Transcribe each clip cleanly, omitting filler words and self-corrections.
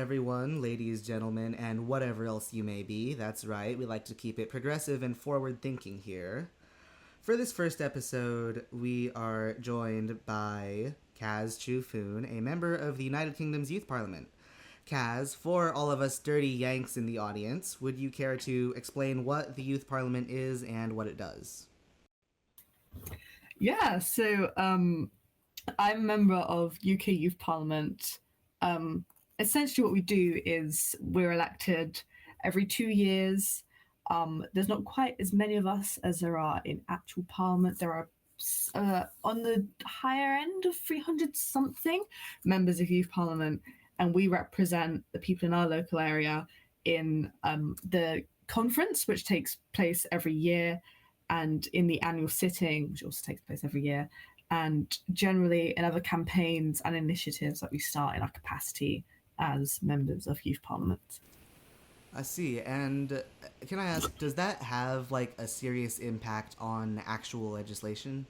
everyone, ladies, gentlemen, and whatever else you may be. That's right, we like to keep it progressive and forward thinking here. For this first episode, we are joined by ChuFoon, a member of the United Kingdom's Youth Parliament. Kaz, for all of us dirty Yanks in the audience, would you care to explain what the Youth Parliament is and what it does? Yeah, so I'm a member of UK Youth Parliament. Essentially, what we do is we're elected every 2 years. There's not quite as many of us as there are in actual Parliament. There are on the higher end of 300 something members of Youth Parliament, and we represent the people in our local area in the conference, which takes place every year, and in the annual sitting, which also takes place every year, and generally in other campaigns and initiatives that we start in our capacity as members of Youth Parliament. I see. And can I ask, does that have like a serious impact on actual legislation?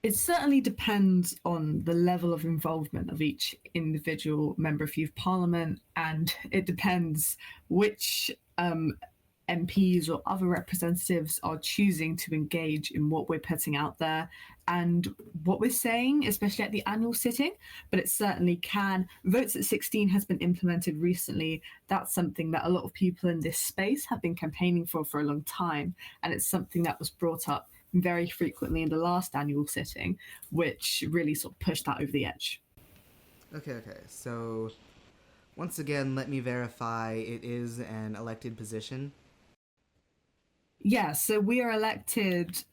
It certainly depends on the level of involvement of each individual member of Youth Parliament, and it depends which MPs or other representatives are choosing to engage in what we're putting out there and what we're saying, especially at the annual sitting. But it certainly can. Votes at 16 has been implemented recently. That's something that a lot of people in this space have been campaigning for a long time. And it's something that was brought up very frequently in the last annual sitting, which really sort of pushed that over the edge. Okay. So, once again, let me verify it is an elected position. Yeah, so we are elected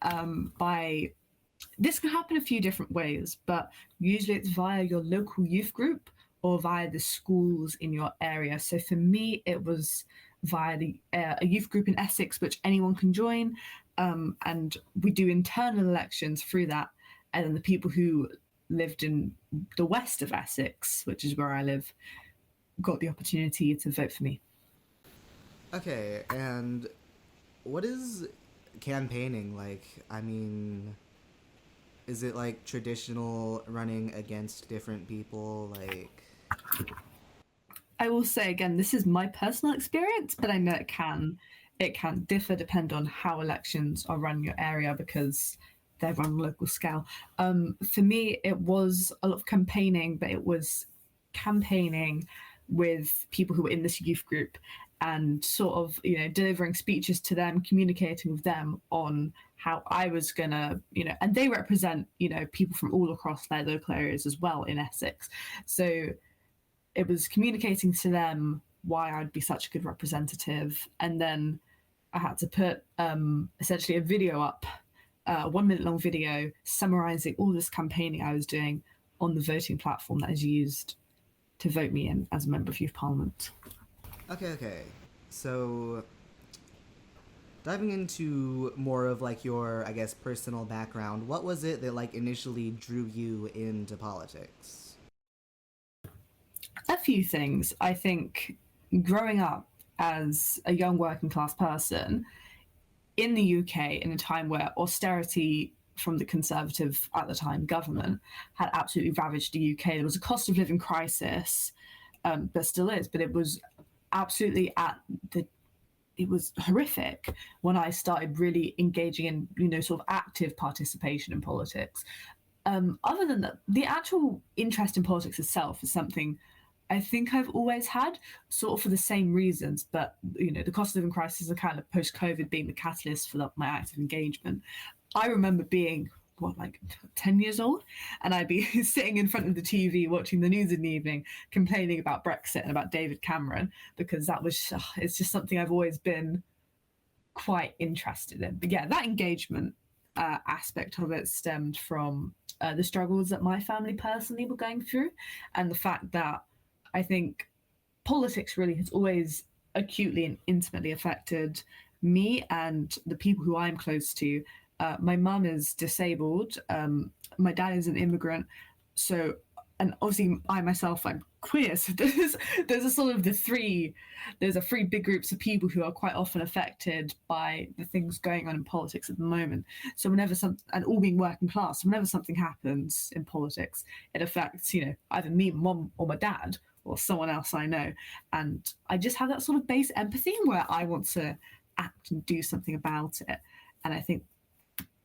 by. This can happen a few different ways, but usually it's via your local youth group or via the schools in your area. So for me, it was via a youth group in Essex, which anyone can join. And we do internal elections through that. And then the people who lived in the west of Essex, which is where I live, got the opportunity to vote for me. Okay, and what is campaigning like? I mean, is it like traditional running against different people? Like, I will say again, this is my personal experience, but I know it can differ depend on how elections are run in your area because they're run on a local scale. For me, it was a lot of campaigning, but it was campaigning with people who were in this youth group and sort of, delivering speeches to them, communicating with them on how I was gonna, and they represent, people from all across their local areas as well in Essex. So it was communicating to them why I'd be such a good representative. And then I had to put essentially a video up, a 1 minute long video summarizing all this campaigning I was doing on the voting platform that is used to vote me in as a member of Youth Parliament. okay. So, diving into more of like your, I guess, personal background, what was it that like initially drew you into politics? A few things. I think growing up as a young working class person in the UK in a time where austerity from the Conservative at the time government had absolutely ravaged the UK. There was a cost of living crisis, there still is, but it was absolutely it was horrific when I started really engaging in, sort of active participation in politics. Other than that, the actual interest in politics itself is something I think I've always had, sort of for the same reasons, but the cost of living crisis and kind of post-COVID being the catalyst for my active engagement. I remember being like 10 years old, and I'd be sitting in front of the TV watching the news in the evening, complaining about Brexit and about David Cameron, because it's just something I've always been quite interested in. But yeah, that engagement aspect of it stemmed from the struggles that my family personally were going through, and the fact that I think politics really has always acutely and intimately affected me and the people who I'm close to. My mum is disabled. My dad is an immigrant. So and obviously I myself, I'm queer, so there's a sort of there's a three big groups of people who are quite often affected by the things going on in politics at the moment. So and all being working class, so whenever something happens in politics, it affects, either me, mom, or my dad, or someone else I know. And I just have that sort of base empathy where I want to act and do something about it. And I think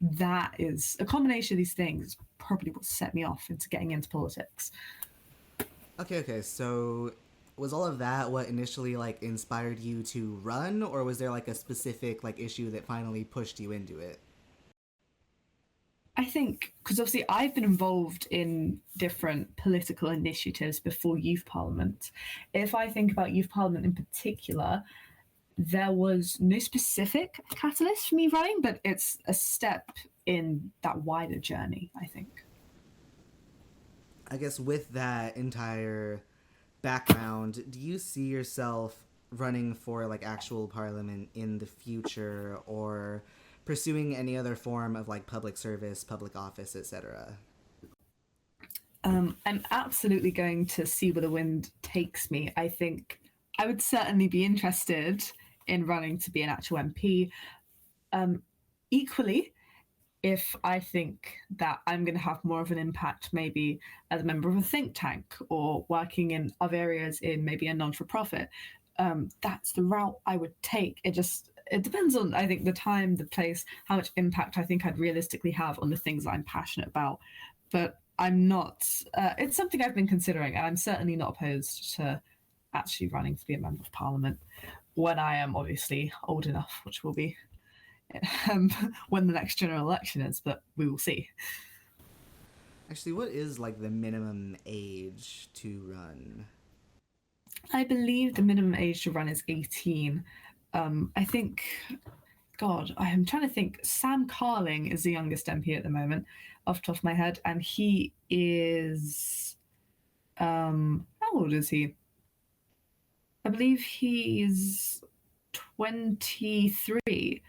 that is a combination of these things probably what set me off into getting into politics. Okay. So was all of that what initially like inspired you to run, or was there like a specific like issue that finally pushed you into it? I think because obviously I've been involved in different political initiatives before youth parliament. If I think about youth parliament in particular, there was no specific catalyst for me running, but it's a step in that wider journey, I think. I guess with that entire background, do you see yourself running for like actual parliament in the future, or pursuing any other form of like public service, public office, etc.? I'm absolutely going to see where the wind takes me. I think I would certainly be interested in running to be an actual MP. Equally, if I think that I'm going to have more of an impact, maybe as a member of a think tank or working in other areas in maybe a non-for-profit, that's the route I would take. It depends on, I think, the time, the place, how much impact I think I'd realistically have on the things that I'm passionate about. But I'm not. It's something I've been considering, and I'm certainly not opposed to actually running to be a member of parliament when I am obviously old enough, which will be um, when the next general election is, but we will see. Actually, what is like the minimum age to run? I believe the minimum age to run is 18. I think, God, I am trying to think. Sam Carling is the youngest MP at the moment, off the top of my head, and he is. How old is he? I believe he's 23.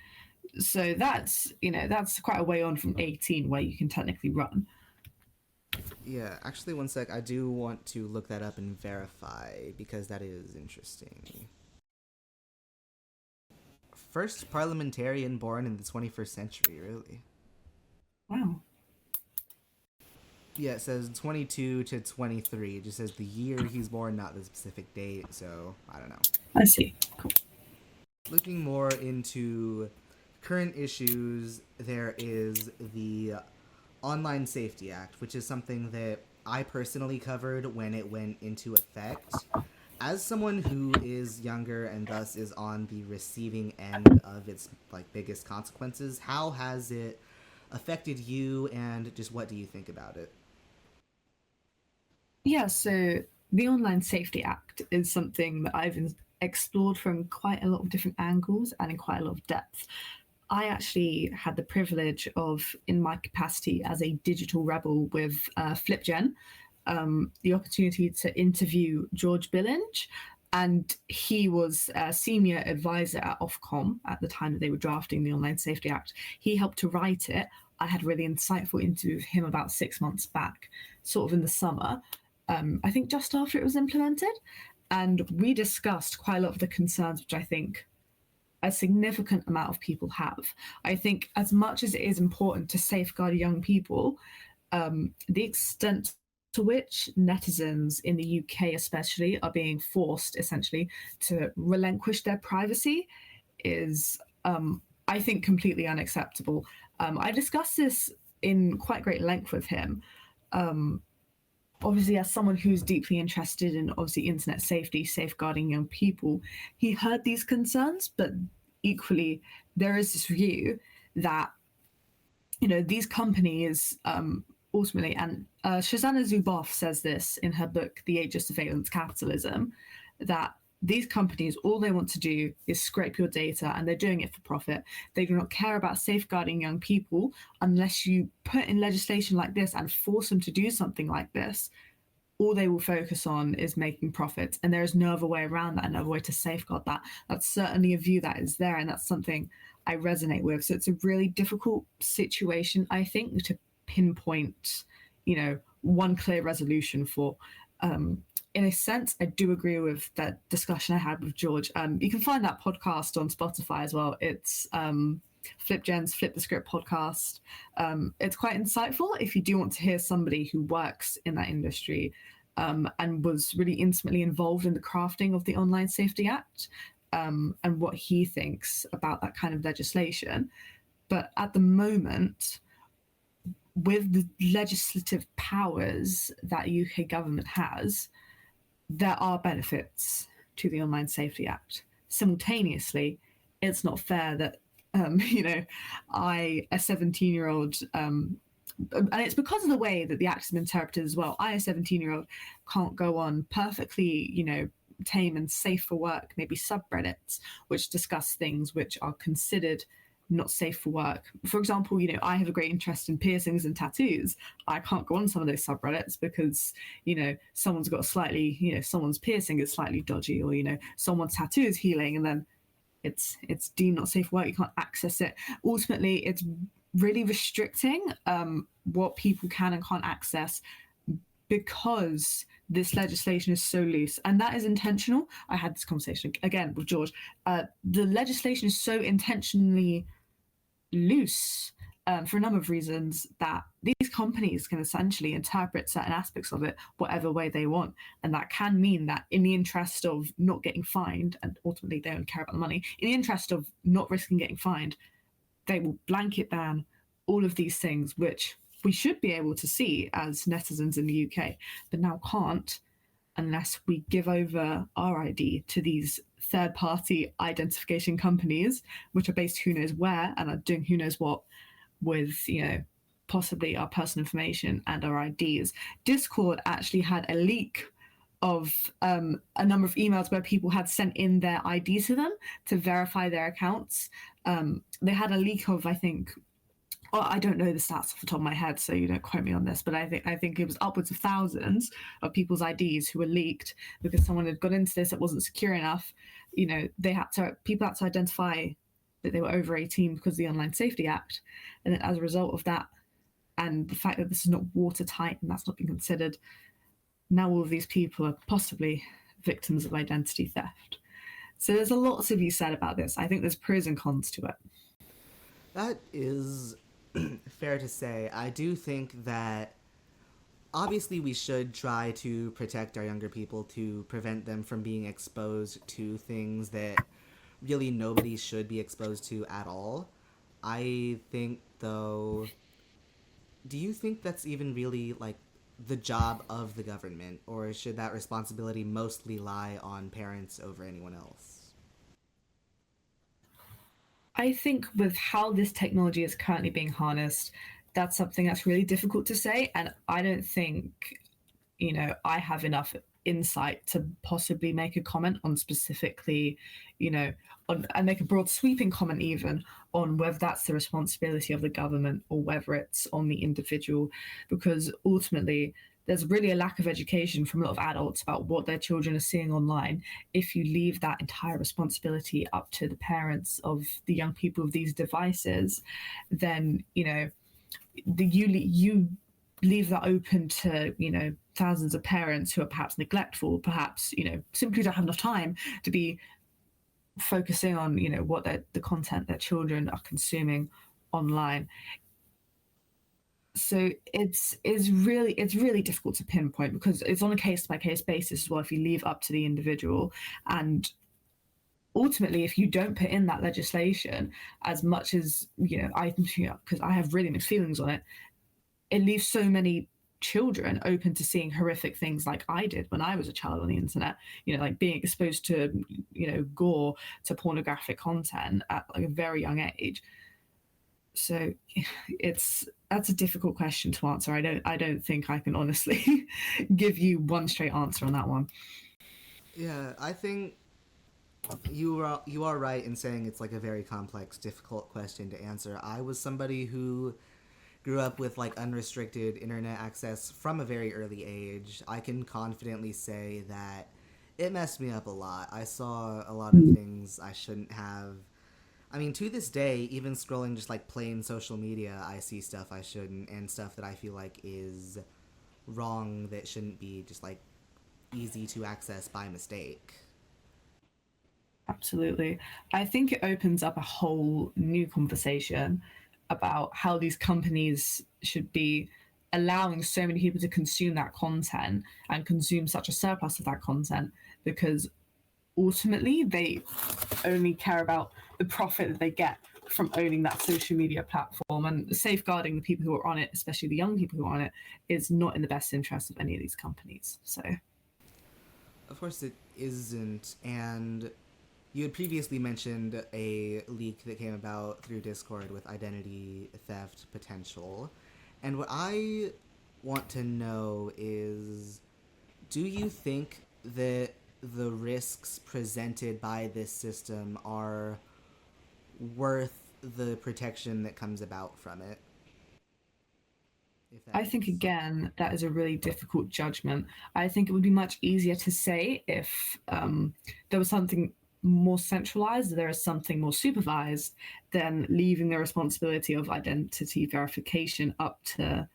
So that's quite a way on from 18 where you can technically run. Yeah, actually, one sec. I do want to look that up and verify because that is interesting. First parliamentarian born in the 21st century, really? Wow. Yeah, it says 22 to 23. It just says the year he's born, not the specific date, so I don't know. I see. Cool. Looking more into current issues, there is the Online Safety Act, which is something that I personally covered when it went into effect. As someone who is younger and thus is on the receiving end of its like biggest consequences, how has it affected you, and just what do you think about it? Yeah, so the Online Safety Act is something that I've explored from quite a lot of different angles and in quite a lot of depth. I actually had the privilege of, in my capacity as a digital rebel with FlipGen, the opportunity to interview George Billinge. And he was a senior advisor at Ofcom at the time that they were drafting the Online Safety Act. He helped to write it. I had a really insightful interview with him about 6 months back, sort of in the summer, I think just after it was implemented. And we discussed quite a lot of the concerns, which I think a significant amount of people have. I think as much as it is important to safeguard young people, the extent to which netizens in the UK especially are being forced essentially to relinquish their privacy is, I think, completely unacceptable. I discussed this in quite great length with him. Obviously, as someone who's deeply interested in obviously internet safety, safeguarding young people, he heard these concerns, but equally there is this view that these companies ultimately, and Shoshana Zuboff says this in her book The Age of Surveillance Capitalism, that these companies, all they want to do is scrape your data, and they're doing it for profit. They do not care about safeguarding young people unless you put in legislation like this and force them to do something like this. All they will focus on is making profits, and there is no other way around that, no other way to safeguard that. That's certainly a view that is there, and that's something I resonate with. So it's a really difficult situation, I think, to pinpoint, one clear resolution for. In a sense, I do agree with that discussion I had with George. You can find that podcast on Spotify as well. It's FlipGen's Flip the Script podcast. It's quite insightful if you do want to hear somebody who works in that industry and was really intimately involved in the crafting of the Online Safety Act and what he thinks about that kind of legislation. But at the moment, with the legislative powers that UK government has, there are benefits to the Online Safety Act. Simultaneously, it's not fair that, a 17-year-old, and it's because of the way that the act has been interpreted as well. I, a 17-year-old, can't go on perfectly, tame and safe for work, maybe subreddits, which discuss things which are considered not safe for work. For example, I have a great interest in piercings and tattoos. I can't go on some of those subreddits because, someone's got a slightly, someone's piercing is slightly dodgy, or, someone's tattoo is healing, and then it's deemed not safe for work. You can't access it. Ultimately, it's really restricting what people can and can't access because this legislation is so loose, and that is intentional. I had this conversation again with George. The legislation is so intentionally loose for a number of reasons that these companies can essentially interpret certain aspects of it whatever way they want, and that can mean that in the interest of not getting fined, and ultimately they don't care about the money, in the interest of not risking getting fined, they will blanket ban all of these things which we should be able to see as netizens in the UK, but now can't unless we give over our ID to these third-party identification companies, which are based who knows where and are doing who knows what with, possibly our personal information and our IDs. Discord actually had a leak of a number of emails where people had sent in their IDs to them to verify their accounts. They had a leak of, I think, I don't know the stats off the top of my head, so you don't quote me on this, but I think it was upwards of thousands of people's IDs who were leaked because someone had got into this, it wasn't secure enough. People had to identify that they were over 18 because of the Online Safety Act. And then as a result of that, and the fact that this is not watertight and that's not been considered, now all of these people are possibly victims of identity theft. So there's a lot to be said about this. I think there's pros and cons to it. That is fair to say. I do think that obviously we should try to protect our younger people to prevent them from being exposed to things that really nobody should be exposed to at all. I think, though, do you think that's even really, the job of the government, or should that responsibility mostly lie on parents over anyone else? I think with how this technology is currently being harnessed, that's something that's really difficult to say. And I don't think, I have enough insight to possibly make a comment on specifically, and make a broad sweeping comment even on whether that's the responsibility of the government or whether it's on the individual, because ultimately there's really a lack of education from a lot of adults about what their children are seeing online. If you leave that entire responsibility up to the parents of the young people of these devices, then, you leave that open to, thousands of parents who are perhaps neglectful, perhaps, simply don't have enough time to be focusing on, what the content their children are consuming online. So it's really difficult to pinpoint because it's on a case by case basis as well. If you leave up to the individual, and ultimately, if you don't put in that legislation, as much as because I have really mixed feelings on it, it leaves so many children open to seeing horrific things like I did when I was a child on the internet. Like being exposed to gore, to pornographic content at a very young age. So that's a difficult question to answer. I don't think I can honestly give you one straight answer on that one. Yeah, I think you are right in saying it's a very complex, difficult question to answer. I was somebody who grew up with unrestricted internet access from a very early age. I can confidently say that it messed me up a lot. I saw a lot of things I shouldn't have. I mean, to this day, even scrolling just plain social media, I see stuff I shouldn't, and stuff that I feel is wrong that shouldn't be just like easy to access by mistake. Absolutely. I think it opens up a whole new conversation about how these companies should be allowing so many people to consume that content and consume such a surplus of that content, because ultimately they only care about the profit that they get from owning that social media platform, and safeguarding the people who are on it, especially the young people who are on it, is not in the best interest of any of these companies. So Of course it isn't, and you had previously mentioned a leak that came about through Discord with identity theft potential. And what I want to know is, do you think that the risks presented by this system are worth the protection that comes about from it? I think, again, that is a really difficult judgment. I think it would be much easier to say if there was something more centralized, there is something more supervised, than leaving the responsibility of identity verification up to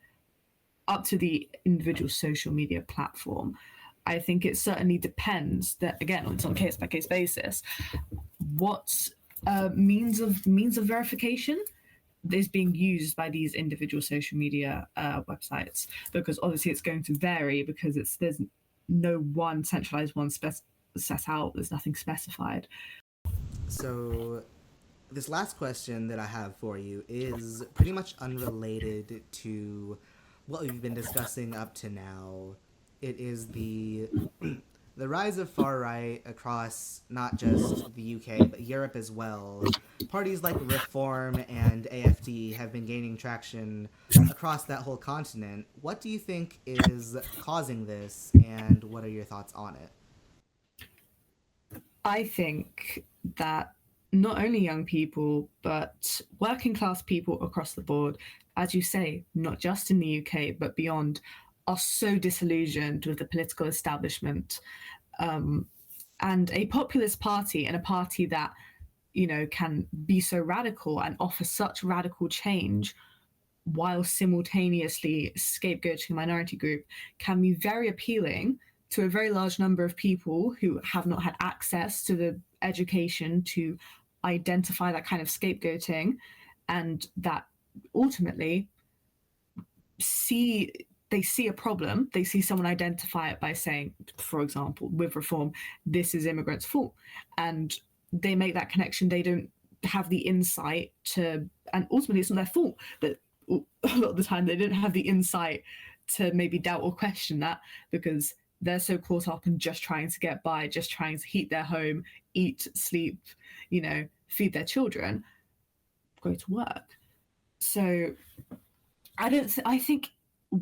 the individual social media platform. I think it certainly depends. That again, it's on case by case basis. What means of verification is being used by these individual social media websites, because obviously it's going to vary, because there's no one centralized one set out. There's nothing specified. So this last question that I have for you is pretty much unrelated to what we've been discussing up to now. It is the the rise of far right across not just the UK but Europe as well. Parties like Reform and AFD have been gaining traction across that whole continent. What do you think is causing this, and what are your thoughts on it? I think that not only young people, but working class people across the board, as you say, not just in the UK, but beyond, are so disillusioned with the political establishment, and a populist party, and a party that, can be so radical and offer such radical change while simultaneously scapegoating a minority group, can be very appealing to a very large number of people who have not had access to the education to identify that kind of scapegoating, and that ultimately see a problem, they see someone identify it by saying, for example, with Reform, this is immigrants' fault, and they make that connection. They don't have the insight to, and ultimately it's not their fault, but a lot of the time they don't have the insight to maybe doubt or question that, because they're so caught up in just trying to get by, just trying to heat their home, eat, sleep, feed their children, go to work. So I think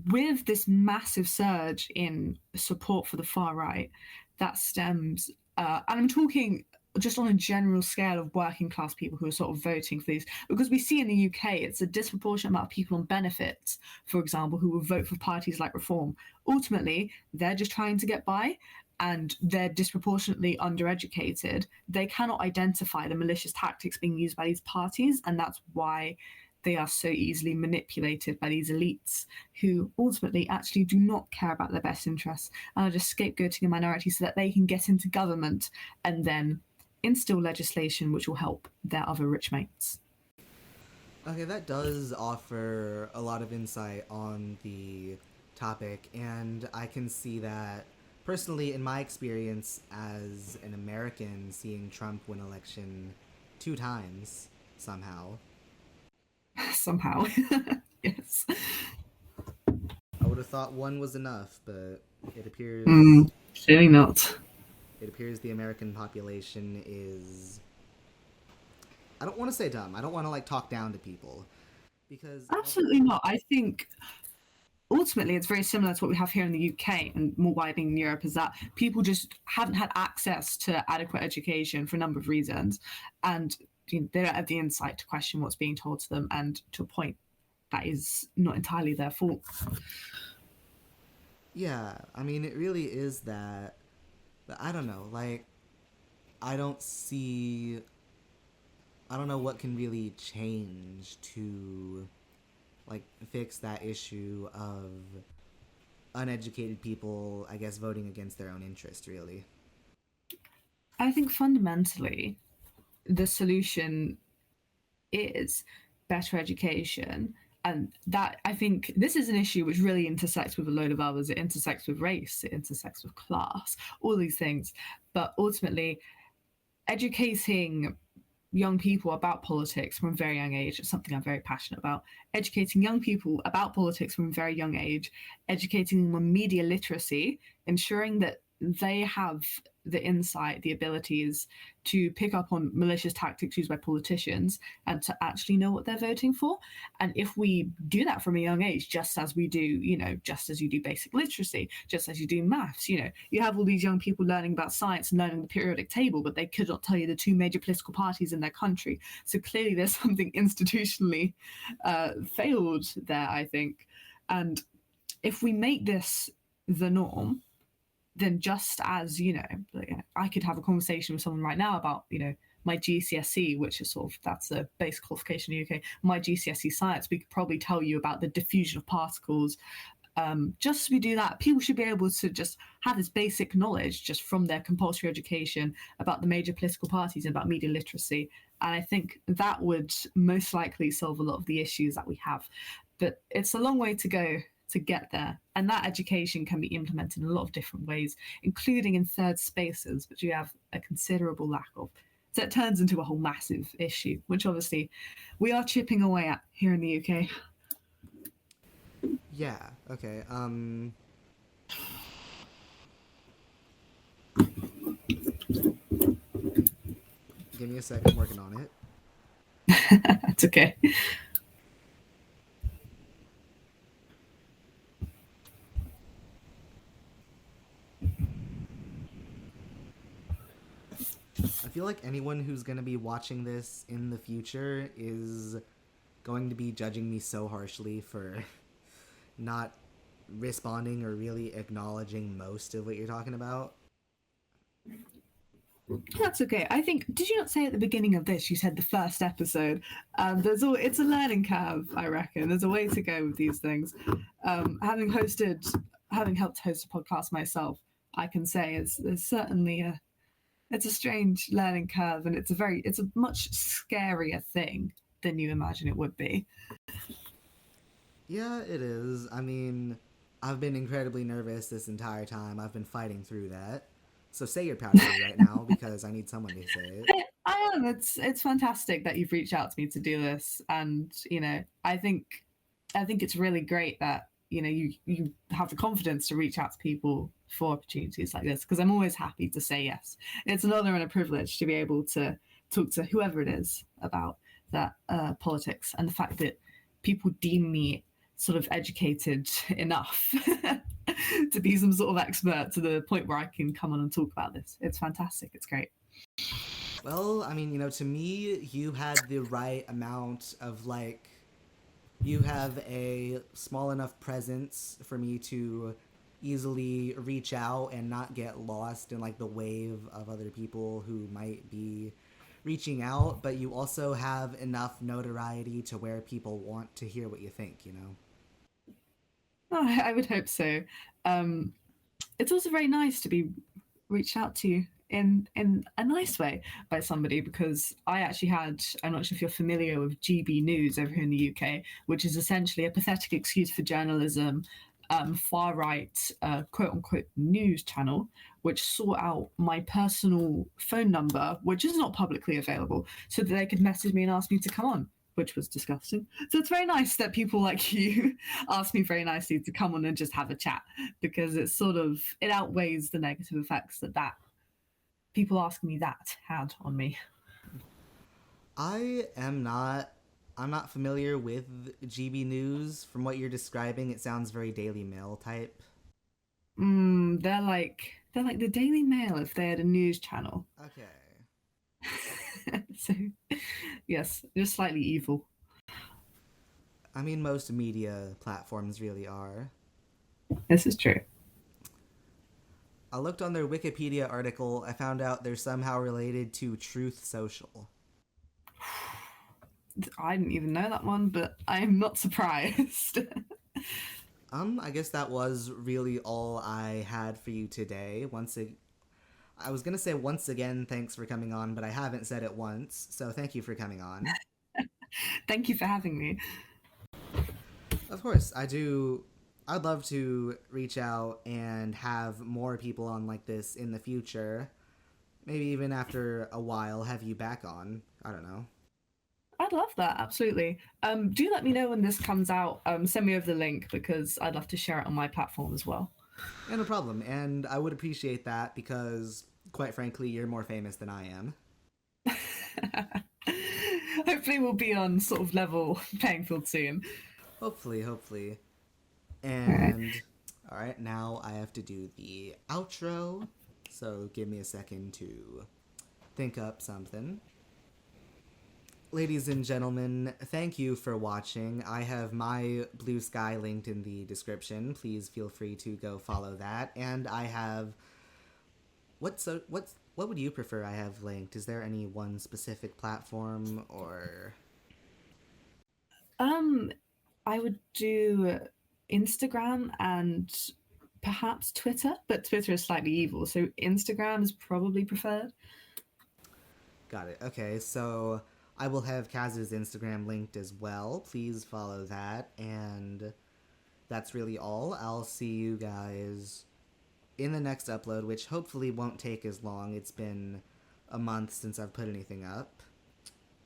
with this massive surge in support for the far right, that stems, and I'm talking just on a general scale of working class people who are sort of voting for these, because we see in the UK it's a disproportionate amount of people on benefits, for example, who will vote for parties like Reform. Ultimately, they're just trying to get by, and they're disproportionately undereducated. They cannot identify the malicious tactics being used by these parties, and that's why they are so easily manipulated by these elites who ultimately actually do not care about their best interests and are just scapegoating a minority so that they can get into government and then instill legislation which will help their other rich mates. Okay, that does offer a lot of insight on the topic, and I can see that personally in my experience as an American, seeing Trump win election 2 times somehow. Somehow. Yes. I would have thought one was enough, but it appears Clearly not. It appears the American population is, I don't want to say dumb. I don't want to talk down to people, because Absolutely not. I think ultimately it's very similar to what we have here in the UK and more widely in Europe, is that people just haven't had access to adequate education for a number of reasons, and they don't have the insight to question what's being told to them, and to a point that is not entirely their fault. Yeah, I mean, it really is that, but I don't know, I don't see, I don't know what can really change to fix that issue uneducated people, I guess, voting against their own interest, really. I think fundamentally the solution is better education. And that, I think, this is an issue which really intersects with a load of others. It intersects with race, it intersects with class, all these things. But ultimately, educating young people about politics from a very young age is something I'm very passionate about. Educating young people about politics from a very young age, educating them on media literacy, ensuring that they have the insight, the abilities to pick up on malicious tactics used by politicians and to actually know what they're voting for. And if we do that from a young age, just as we do, just as you do basic literacy, just as you do maths, you have all these young people learning about science and learning the periodic table, but they could not tell you the two major political parties in their country. So clearly there's something institutionally failed there, I think. And if we make this the norm, then just as, I could have a conversation with someone right now about, my GCSE, which is that's a basic qualification in the UK, my GCSE science, we could probably tell you about the diffusion of particles. Just as we do that, people should be able to just have this basic knowledge just from their compulsory education about the major political parties and about media literacy. And I think that would most likely solve a lot of the issues that we have. But it's a long way to go to get there. And that education can be implemented in a lot of different ways, including in third spaces, which we have a considerable lack of. So it turns into a whole massive issue, which obviously we are chipping away at here in the UK. Yeah, okay. Give me a second, I'm working on it. That's okay. I feel like anyone who's going to be watching this in the future is going to be judging me so harshly for not responding or really acknowledging most of what you're talking about. That's okay. I think, did you not say at the beginning of this, you said the first episode, it's a learning curve, I reckon. There's a way to go with these things. Having helped host a podcast myself, I can say there's certainly it's a strange learning curve, and it's a much scarier thing than you imagine it would be. Yeah, it is. I mean, I've been incredibly nervous this entire time. I've been fighting through that. So say you're proud of me right now, because I need someone to say it. I am. It's fantastic that you've reached out to me to do this, and I think it's really great that you have the confidence to reach out to people for opportunities like this, because I'm always happy to say yes. It's an honor and a privilege to be able to talk to whoever it is about that politics, and the fact that people deem me sort of educated enough to be some sort of expert to the point where I can come on and talk about this. It's fantastic. It's great. Well, I mean, to me, you had the right amount of, you have a small enough presence for me to easily reach out and not get lost in, the wave of other people who might be reaching out, but you also have enough notoriety to where people want to hear what you think, Oh, I would hope so. It's also very nice to be reached out to in a nice way by somebody, because I actually I'm not sure if you're familiar with GB News over here in the UK, which is essentially a pathetic excuse for journalism, far right quote unquote news channel, which sought out my personal phone number, which is not publicly available, so that they could message me and ask me to come on, which was disgusting. So it's very nice that people like you ask me very nicely to come on and just have a chat, because it outweighs the negative effects that people asking me that had on me. I'm not familiar with GB News. From what you're describing, it sounds very Daily Mail type. They're like the Daily Mail if they had a news channel. Okay. So, yes, just slightly evil. I mean, most media platforms really are. This is true. I looked on their Wikipedia article. I found out they're somehow related to Truth Social. I didn't even know that one, but I'm not surprised. I guess that was really all I had for you today. I was gonna say once again, thanks for coming on, but I haven't said it once, so thank you for coming on. Thank you for having me. Of course, I do. I'd love to reach out and have more people on like this in the future. Maybe even after a while, have you back on. I don't know. I'd love that, absolutely. Do let me know when this comes out. Send me over the link because I'd love to share it on my platform as well. Yeah, no problem. And I would appreciate that because, quite frankly, you're more famous than I am. Hopefully, we'll be on sort of level playing field soon. Hopefully, hopefully. All right. And, alright, now I have to do the outro. So give me a second to think up something. Ladies and gentlemen, thank you for watching. I have my Blue Sky linked in the description. Please feel free to go follow that. And I have what would you prefer I have linked? Is there any one specific platform or Um, I would do Instagram and perhaps Twitter, but Twitter is slightly evil, so Instagram is probably preferred. got it. Okay, so I will have Kaz's Instagram linked as well. Please follow that and that's really all. I'll see you guys in the next upload, which hopefully won't take as long. It's been a month since I've put anything up.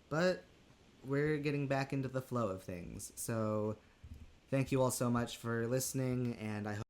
But we're getting back into the flow of things. So thank you all so much for listening, and I hope